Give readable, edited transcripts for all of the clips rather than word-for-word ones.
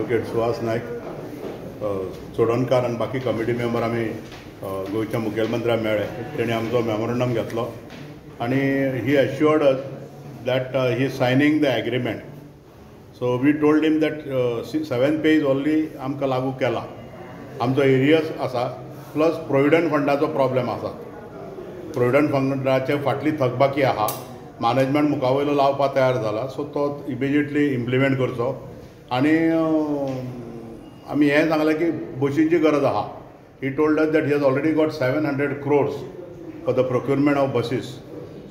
Advocate Suhas नायक, चोडणकार आणि बाकी committee member आम्ही गोयच्या मुखेलमंत्र्याक मेळ्ळे. तेणी आमचो मेमोरंडम घेतलो आणि he assured us that he is signing the agreement. So we told him that 7th pay is only आमकां लागू केला. आमचो एरियस आसा प्लस प्रोविडंट फंडाचो प्रॉब्लेम आसा. प्रोविडंट फंडाचे फाटली थकबाकी आहा. मॅनेजमेंट मुखावयलो लावपाक तयार जाला. सो तो इमिजिएटली इम्प्लिमेंट करचो. आनी आमी हें सांगलें की बसींची गरज आहा. He told us that he has already got 700 crores for the procurement of buses,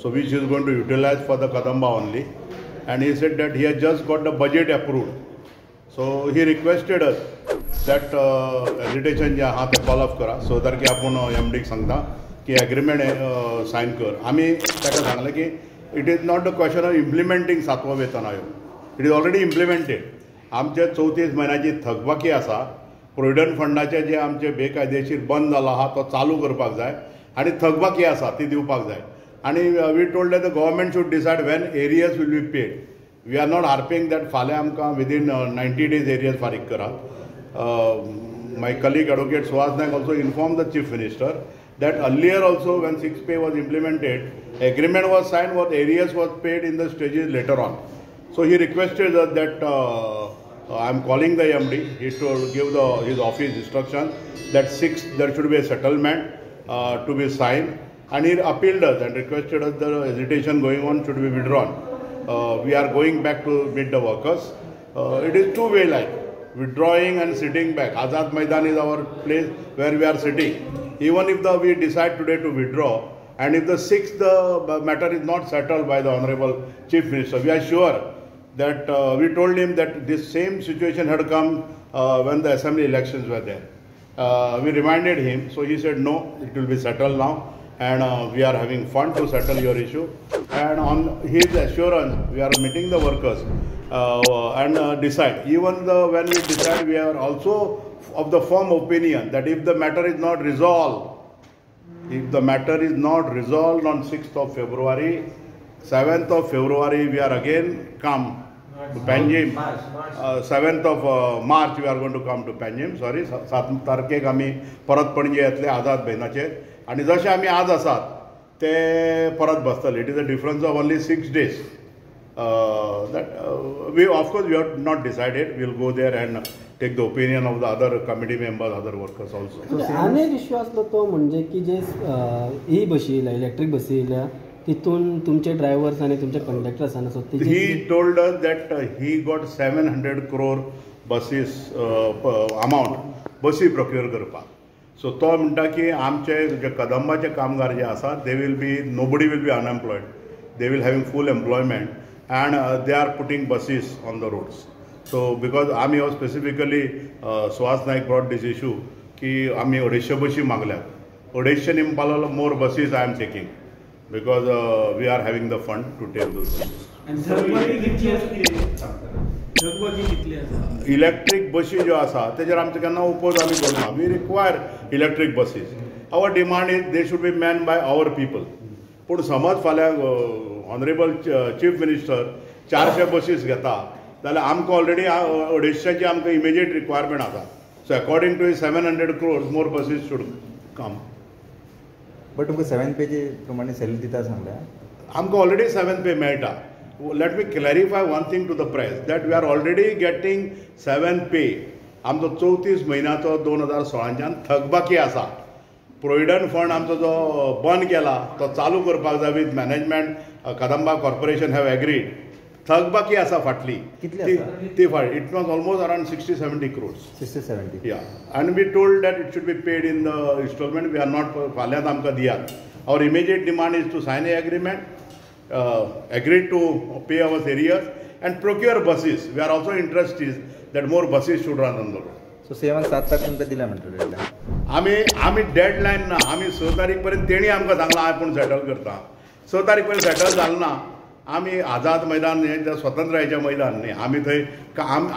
so which is going to utilise for the Kadamba only. And he said that he has just got the budget approved. So he requested us that hesitation जे आहा ते call of करा. सो दर की आपूण MD सांगता की agreement Sion कर. आमी ताका सांगलें की it is not the question of implementing 7वो वेतन आयोग. It is already implemented. आमचे 34 महिन्याची थकबाकी आसा. प्रोविडंट फंडाचे जे आमचे बेकायदेशीर बंद जाला आहा तो चालू करपाक जाय आनी थकबाकी आसा ती दिवपाक जाय. And we told that the government should decide when arrears will be paid. We are not harping that फाल्यां आमकां within 90 days arrears फारीक करा. My colleague Advocate Suhas Naik also informed the Chief Minister that earlier also when 6th pay was implemented, agreement was signed, what arrears was paid in the stages later on. So he requested us that I am calling the MD. He should give his office instruction that 6th there should be a settlement to be signed. And he appealed us and requested us the hesitation going on should be withdrawn. We are going back to meet the workers. It is two-way line, withdrawing and sitting back. Azad Maidan is our place where we are sitting. Even if we decide today to withdraw, and if the 6th matter is not settled by the Honorable Chief Minister, we are sure that we told him that this same situation had come when the assembly elections were there. We reminded him, so he said no, it will be settled now. And we are having fun to settle your issue. And on his assurance, we are meeting the workers and decide. Even when we decide, we are also of the firm opinion that if the matter is not resolved, on 6th of February, 7th of February, we are again come to Panjim. 7th of March, we are going to come to Panjim. 7 तारखेक आमी परत पणजे येतले आझाद भयनाचेर. आणि जशे आमी आज आसात ते परत बसतले. It is a difference of only 6 days. That we of course we have not decided. We will go there and take the opinion of the other committee members, other workers also. आनी issue आसलो तो म्हणजे की जे ही बसी येयल्या electric बसी येयल्या तितून तुमचे ड्रायव्हर्स आणि तुमचे कंडक्टर्स आसा. सो he told us that he got 700 crore buses amount बसी प्रोक्यूर करपाक. सो तो म्हणटा की आमचे जे कदंबाचे कामगार जे आसा they will be nobody will be unemployed. They will having full employment and they are putting buses on the roads. So because आमी हो specifically Suhas Naik brought this issue की आमी 250 बसी मागल्यात. 250 इम्पाला more buses I am taking because we are having the fund to take those buses. Electric बसी ज्यो आसा तेजेर आमचे केन्ना ओपोज आमी करना. We require electric buses. Our demand is they should be man by our people. पूण समज फाल्यां ऑनरेबल चीफ मिनिस्टर 400 बसीस घेता जाल्यार आमकां ऑलरेडी 250ची आमकां इमिजिएट रिक्वायरमेंट आसा. So according to 700 crores more buses should come. But तुमकां 7th पेचे प्रमाणे सॅलरी दिता सांगल्या. आमकां ऑलरेडी 7th पे मेळटा. Let me clarify one thing to the press that we are already getting 7th pay. आमचो 34 म्हयन्याचो 2016च्यान थकबाकी आसा. प्रोविडंट फंड आमचो जो बंद केला तो चालू करपाक जाय with management. Kadamba corporation have agreed. थकबाकी आसा फाटली ती फाट. It was almost around 60-70 crores. 60-70. या and we told that it should be paid in the installment. We are not फाल्यांच आमकां दियात. Our immediate demand is to sign a agreement. Agreed to pay our arrears and procure buses. We are also interested that more buses should run on the road. So 7 तारखेक दिला म्हणटा. आमी deadline ना. आमी 6 तारीख पर्यंत तेणी आमकां सांगला आपूण सेटल करता. 6 तारीख पर्यंत सेटल जालें ना. आमी आझाद मैदान हें स्वतंत्रायेचें मैदान न्ही. आमी थंय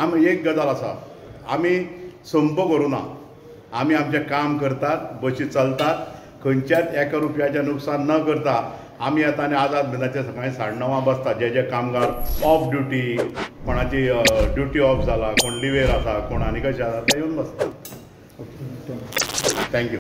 आमी एक गजाल आसा. आमी संप करूं ना. आमी आमचें काम करतात. बसी चलतात. खंयच्याच 1 रुपयाचें नुकसान न करता आमी येता आनी आझाद मैदानाचेर सकाळीं 9:30 बसता. जे जे कामगार ऑफ ड्युटी, कोणाची ड्युटी ऑफ जाला, कोण लिवेर आसा, कोण आनी कशें आसा ते येवन बसता. थँक्यू.